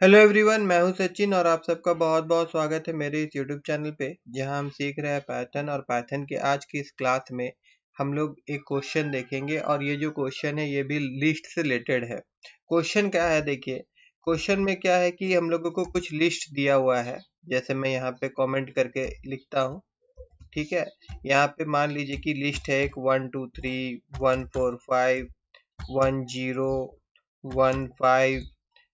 Hello everyone, मैं हूं सचिन और आप सबका बहुत बहुत स्वागत है मेरे इस यूट्यूब चैनल पे जहां हम सीख रहे हैं पाइथन। और पाइथन के आज की इस क्लास में हम लोग एक क्वेश्चन देखेंगे और ये जो क्वेश्चन है ये भी लिस्ट से रिलेटेड है। क्वेश्चन क्या है, देखिए क्वेश्चन में क्या है कि हम लोगों को कुछ लिस्ट दिया हुआ है। जैसे मैं यहाँ पे कमेंट करके लिखता हूँ, ठीक है। यहाँ पे मान लीजिए कि लिस्ट है एक 1 2 3 1 4 5 1 0 1 5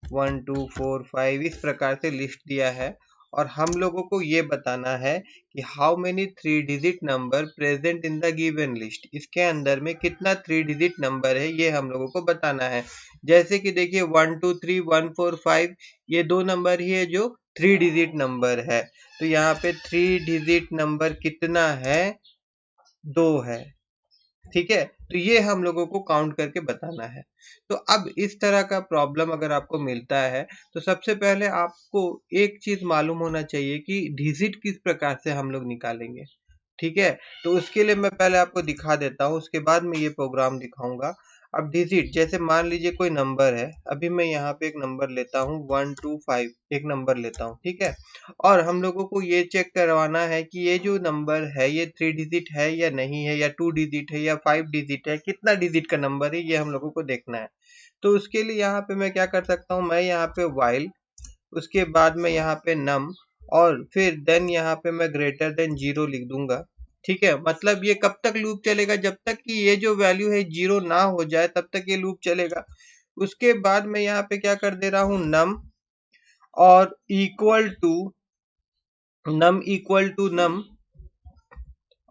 1 2 4 5 इस प्रकार से लिस्ट दिया है। और हम लोगों को ये बताना है कि how many 3 digit number present in the given list. इसके अंदर में कितना 3 डिजिट नंबर है ये हम लोगों को बताना है। जैसे कि देखिए 1 2 3 1 4 5 ये दो नंबर ही है जो 3 डिजिट नंबर है। तो यहाँ पे 3 डिजिट नंबर कितना है, 2 है, ठीक है। तो ये हम लोगों को काउंट करके बताना है। तो अब इस तरह का प्रॉब्लम अगर आपको मिलता है तो सबसे पहले आपको एक चीज मालूम होना चाहिए कि डिजिट किस प्रकार से हम लोग निकालेंगे, ठीक है। तो उसके लिए मैं पहले आपको दिखा देता हूँ, उसके बाद मैं ये प्रोग्राम दिखाऊंगा। अब डिजिट जैसे मान लीजिए कोई नंबर है, अभी मैं यहाँ पे एक नंबर लेता हूँ 1 2 5 एक नंबर लेता हूँ, ठीक है। और हम लोगों को ये चेक करवाना है कि ये जो नंबर है ये 3 डिजिट है या नहीं है, या 2 डिजिट है या 5 डिजिट है, कितना डिजिट का नंबर है ये हम लोगों को देखना है। तो उसके लिए यहाँ पे मैं क्या कर सकता हूँ, मैं यहाँ पे while, उसके बाद मैं यहाँ पे num और फिर देन यहाँ पे मैं ग्रेटर देन 0 लिख दूंगा, ठीक है। मतलब ये कब तक लूप चलेगा, जब तक कि ये जो वैल्यू है 0 ना हो जाए तब तक ये लूप चलेगा। उसके बाद मैं यहाँ पे क्या कर दे रहा हूँ, num और इक्वल टू num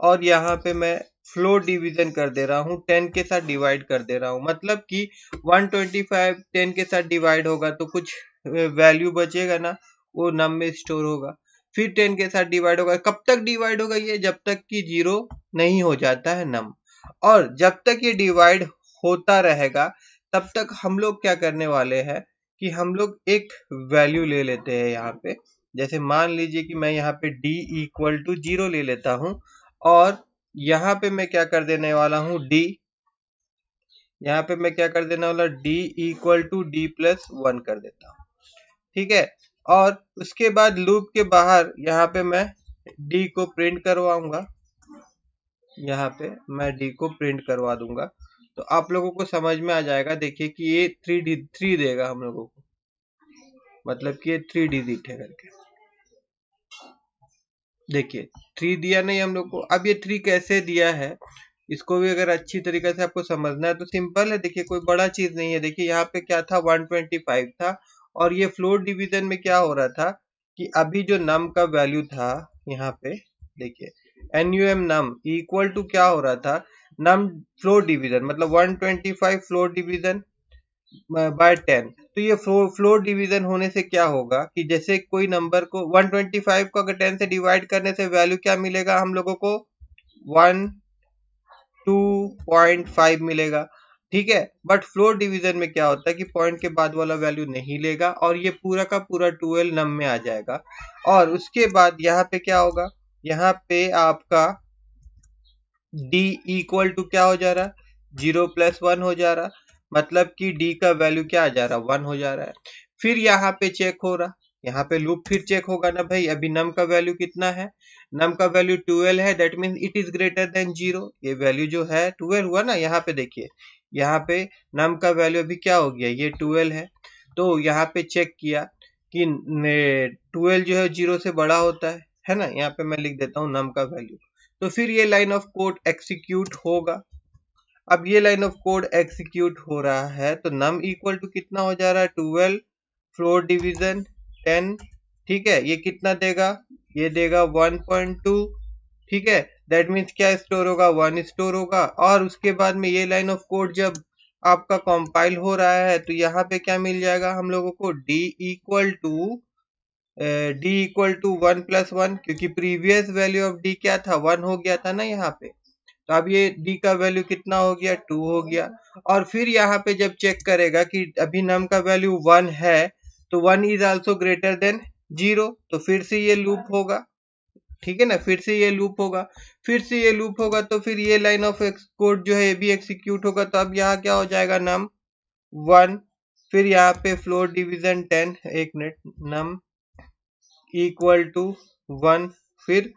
और यहाँ पे मैं फ्लोट डिवीजन कर दे रहा हूँ, 10 के साथ डिवाइड कर दे रहा हूँ। मतलब कि 125 10 के साथ डिवाइड होगा तो कुछ वैल्यू बचेगा ना, वो नम में स्टोर होगा। फिर 10 के साथ डिवाइड होगा, कब तक डिवाइड होगा ये, जब तक कि 0 नहीं हो जाता है नम। और जब तक ये डिवाइड होता रहेगा तब तक हम लोग क्या करने वाले हैं कि हम लोग एक वैल्यू ले लेते हैं यहाँ पे। जैसे मान लीजिए कि मैं यहाँ पे d इक्वल टू 0 ले लेता हूँ और यहाँ पे मैं क्या कर देने वाला हूँ, यहाँ पे मैं क्या कर देने वाला, d इक्वल टू d+1 कर देता हूँ, ठीक है। और उसके बाद लूप के बाहर यहाँ पे मैं d को प्रिंट करवाऊंगा, यहाँ पे मैं d को प्रिंट करवा दूंगा। तो आप लोगों को समझ में आ जाएगा, देखिए कि ये 3 देगा हम लोगों को, मतलब कि ये 3 डिजिट है करके। देखिए 3 दिया नहीं हम लोग को। अब ये 3 कैसे दिया है, इसको भी अगर अच्छी तरीके से आपको समझना है तो सिंपल है। देखिए कोई बड़ा चीज नहीं है। देखिए यहाँ पे क्या था, 125 था और ये फ्लोट डिवीजन में क्या हो रहा था कि अभी जो नम का वैल्यू था यहाँ पे, देखिए num नम इक्वल टू क्या हो रहा था, नम फ्लोट डिवीजन, मतलब 125 फ्लोट डिवीजन बाय 10। तो ये फ्लोर डिवीजन होने से क्या होगा कि जैसे कोई नंबर को 125 को अगर 10 से डिवाइड करने से वैल्यू क्या मिलेगा हम लोगों को, 1 2.5 मिलेगा, ठीक है। बट फ्लोर डिवीजन में क्या होता है कि पॉइंट के बाद वाला वैल्यू नहीं लेगा और ये पूरा का पूरा 12 नम में आ जाएगा। और उसके बाद यहाँ पे क्या होगा, यहाँ पे आपका d इक्वल टू क्या हो जा रहा, 0+1 हो जा रहा। मतलब कि d का वैल्यू क्या आ जा रहा, 1 हो जा रहा है। फिर यहाँ पे चेक हो रहा, यहाँ पे लूप फिर चेक होगा ना भाई, अभी नम का वैल्यू कितना है, नम का वैल्यू 12 है, that means it is greater than 0। ये वैल्यू जो है 12 हुआ ना, यहाँ पे देखिए यहाँ पे नम का वैल्यू अभी क्या हो गया, ये 12 है। तो यहाँ पे चेक किया कि 12 जो है 0 से बड़ा होता है ना। यहाँ पे मैं लिख देता हूँ नम का वैल्यू। तो फिर ये लाइन ऑफ कोड एग्जीक्यूट होगा। अब ये लाइन ऑफ कोड एग्जीक्यूट हो रहा है तो नम इक्वल टू कितना हो जा रहा है, 12 फ्लोर डिवीजन 10, ठीक है। ये कितना देगा, ये देगा 1.2, ठीक है। दैट मीन्स क्या स्टोर होगा, 1 स्टोर होगा। और उसके बाद में ये लाइन ऑफ कोड जब आपका कंपाइल हो रहा है तो यहाँ पे क्या मिल जाएगा हम लोगों को, d इक्वल टू 1+1, क्योंकि प्रीवियस वैल्यू ऑफ d क्या था, 1 हो गया था ना यहाँ पे। तो अब ये d का वैल्यू कितना हो गया, 2 हो गया। और फिर यहाँ पे जब चेक करेगा कि अभी num का वैल्यू 1 है तो 1 इज आल्सो ग्रेटर देन 0, तो फिर से ये लूप होगा, ठीक है ना। फिर से ये लूप होगा, फिर से ये लूप होगा, तो फिर ये लाइन ऑफ कोड जो है ये भी एग्जीक्यूट होगा। तो अब यहाँ क्या हो जाएगा, num 1, फिर यहाँ पे फ्लोर डिवीजन 10, एक मिनट, नम इक्वल टू 1, फिर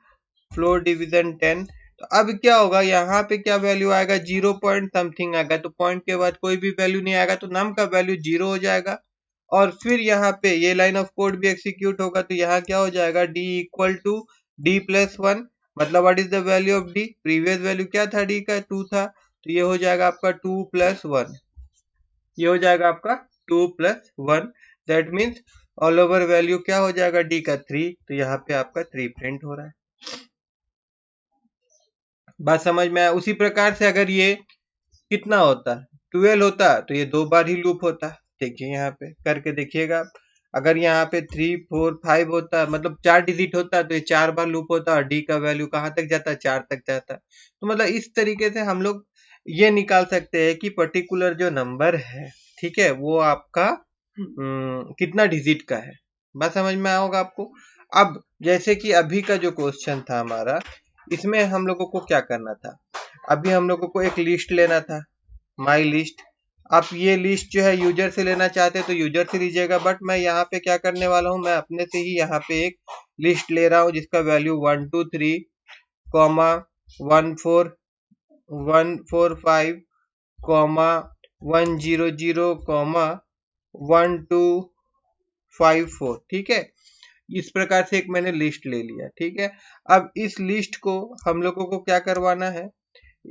फ्लोर डिवीजन 10। तो अब क्या होगा, यहाँ पे क्या वैल्यू आएगा, 0 पॉइंट समथिंग आएगा, तो पॉइंट के बाद कोई भी वैल्यू नहीं आएगा, तो नम का वैल्यू 0 हो जाएगा। और फिर यहाँ पे ये लाइन ऑफ कोड भी एग्जीक्यूट होगा, तो यहाँ क्या हो जाएगा, d equal to d plus 1, मतलब what is the value of d, previous value क्या था d का, 2 था, तो ये हो जाएगा आपका 2 प्लस 1, ये हो जाएगा आपका 2 plus 1, that means all over value क्या हो जाएगा d का 3, तो यहाँ पे आपका 3 प्रिंट हो रहा है। बात समझ में आया। उसी प्रकार से अगर ये कितना होता, 12 होता, तो ये 2 बार ही लूप होता। देखिए यहाँ पे करके देखिएगा, अगर यहाँ पे 3 4 5 होता, मतलब 4 डिजिट होता, तो ये 4 बार लूप होता और डी का वैल्यू कहाँ तक जाता, 4 तक जाता। तो मतलब इस तरीके से हम लोग ये निकाल सकते हैं कि पर्टिकुलर जो नंबर है, ठीक है, वो आपका कितना डिजिट का है। बात समझ में आया होगा आपको। अब जैसे कि अभी का जो क्वेश्चन था हमारा, इसमें हम लोगों को क्या करना था, अभी हम लोगों को एक लिस्ट लेना था, माई लिस्ट। आप ये लिस्ट जो है यूजर से लेना चाहते हैं तो यूजर से लीजिएगा, बट मैं यहाँ पे क्या करने वाला हूँ, मैं अपने से ही यहाँ पे एक लिस्ट ले रहा हूँ जिसका वैल्यू 1 2 3 कॉमा 1 4 1 4 5 कॉमा 1 0 0 कॉमा 1 2 5 4, ठीक है। इस प्रकार से एक मैंने लिस्ट ले लिया, ठीक है। अब इस लिस्ट को हम लोगों को क्या करवाना है,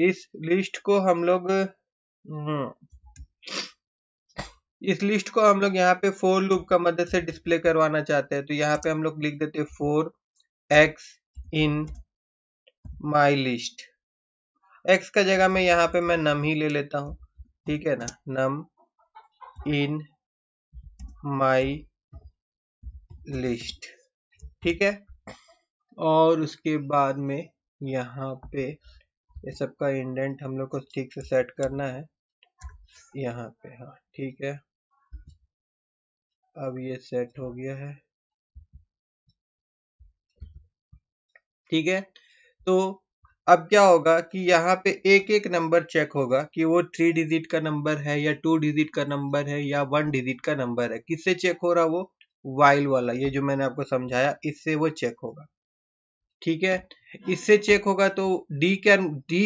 इस लिस्ट को हम लोग इस लिस्ट को हम लोग यहाँ पे फोर लूप का मदद से डिस्प्ले करवाना चाहते हैं, तो यहाँ पे हम लोग लिख देते हैं 4x in my list. x का जगह में यहाँ पे मैं नम ही ले लेता हूँ, ठीक है ना, नम इन माई लिस्ट, ठीक है। और उसके बाद में यहाँ पे ये सबका इंडेंट हम लोग को ठीक से सेट करना है यहाँ पे, हाँ ठीक है। अब ये सेट हो गया है, ठीक है। तो अब क्या होगा कि यहाँ पे एक एक नंबर चेक होगा कि वो 3 डिजिट का नंबर है या 2 डिजिट का नंबर है या 1 डिजिट का नंबर है। किससे चेक हो रहा, वो वाइल वाला, ये जो मैंने आपको समझाया, इससे वो चेक होगा, ठीक है। इससे चेक होगा तो डी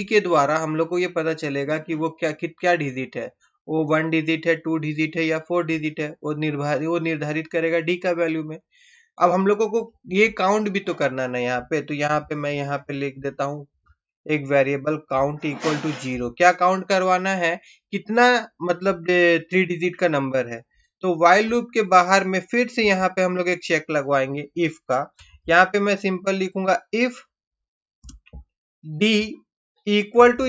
के द्वारा हम लोग को ये पता चलेगा कि वो क्या डिजिट है, वो 1 डिजिट है, 2 डिजिट है या 4 डिजिट है, वो निर्धारित करेगा डी का वैल्यू में। अब हम लोगों को ये काउंट भी तो करना ना यहाँ पे, तो यहाँ पे मैं यहाँ पे लिख देता हूँ एक वेरिएबल काउंट इक्वल टू 0। क्या काउंट करवाना है, कितना, मतलब 3 डिजिट का नंबर है। तो वाइल लूप के बाहर में फिर से यहाँ पे हम लोग एक चेक लगवाएंगे इफ का। यहाँ पे मैं सिंपल लिखूंगा इफ डी इक्वल टू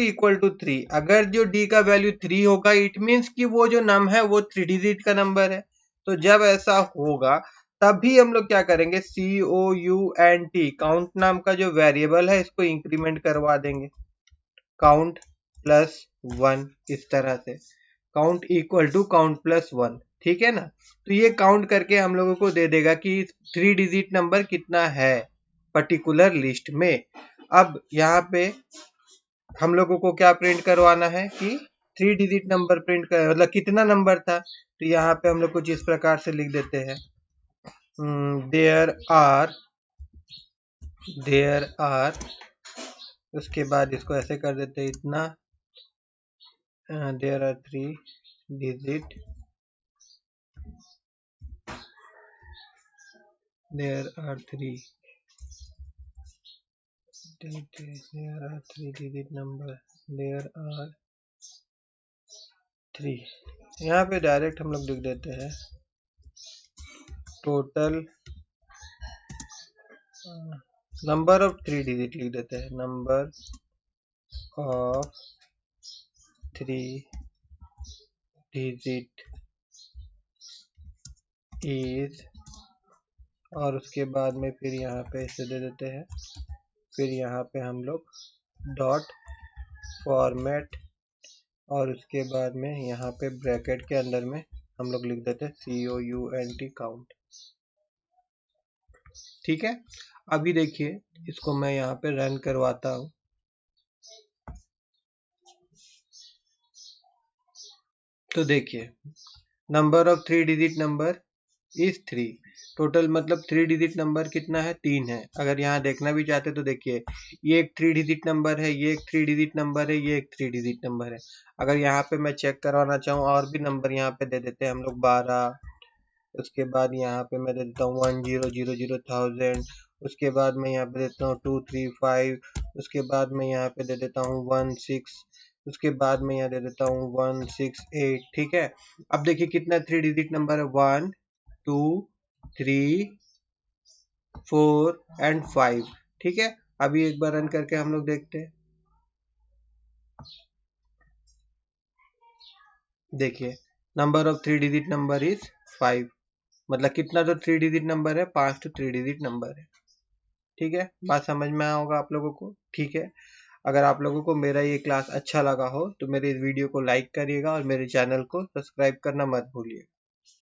3। अगर जो डी का वैल्यू 3 होगा, इट मीन्स कि वो जो नम है वो 3 डिजिट का नंबर है। तो जब ऐसा होगा तभी हम लोग क्या करेंगे, COUNT, काउंट नाम का जो वेरिएबल है इसको इंक्रीमेंट करवा देंगे, काउंट प्लस 1, इस तरह से count equal to count plus 1, ठीक है ना। तो ये काउंट करके हम लोगों को दे देगा कि 3 डिजिट नंबर कितना है पर्टिकुलर लिस्ट में। अब यहाँ पे हम लोगों को क्या प्रिंट करवाना है कि 3 डिजिट नंबर प्रिंट कर, मतलब कितना नंबर था। तो यहाँ पे हम लोग कुछ इस प्रकार से लिख देते हैं, देयर आर, उसके बाद इसको ऐसे कर देते हैं इतना, there are 3 digit, there are 3 digit number, there are 3। यहाँ पे डायरेक्ट हम लोग लिख देते हैं टोटल नंबर ऑफ 3 डिजिट, लिख देते हैं नंबर ऑफ 3 डिजिट इज, और उसके बाद में फिर यहाँ पे ऐसे दे देते हैं, फिर यहाँ पे हम लोग डॉट फॉर्मेट, और उसके बाद में यहाँ पे ब्रैकेट के अंदर में हम लोग लिख देते हैं COUNT काउंट, ठीक है। अभी देखिए इसको मैं यहाँ पे रन करवाता हूँ, तो देखिए number of 3 digit number is 3। Total मतलब 3 डिजिट नंबर कितना है, 3 है। अगर यहाँ देखना भी चाहते तो देखिए, ये एक 3 डिजिट नंबर है, ये एक 3 डिजिट नंबर है, ये एक 3 डिजिट नंबर है। अगर यहाँ पे मैं चेक करवाना चाहूँ और भी नंबर यहाँ पे दे देते हैं हम लोग 12। उसके बाद यहाँ पे मैं दे देता हूँ 1000,000। उसके बाद मैं यहाँ पे देता हूँ 235। उसके बाद मैं यहाँ पे दे देता हूँ 16। उसके बाद मैं यहाँ दे देता हूँ 168। ठीक है, अब देखिए कितना 3 डिजिट नंबर है, 1 2 3 4 एंड 5। ठीक है, अभी एक बार रन करके हम लोग देखते हैं। देखिए, number of 3 digit number is 5। मतलब कितना तो 3 डिजिट नंबर है, 5 तो 3 डिजिट नंबर है। ठीक है, बात समझ में आया होगा आप लोगों को। ठीक है, अगर आप लोगों को मेरा ये क्लास अच्छा लगा हो तो मेरे इस वीडियो को लाइक करिएगा और मेरे चैनल को सब्सक्राइब करना मत भूलिए।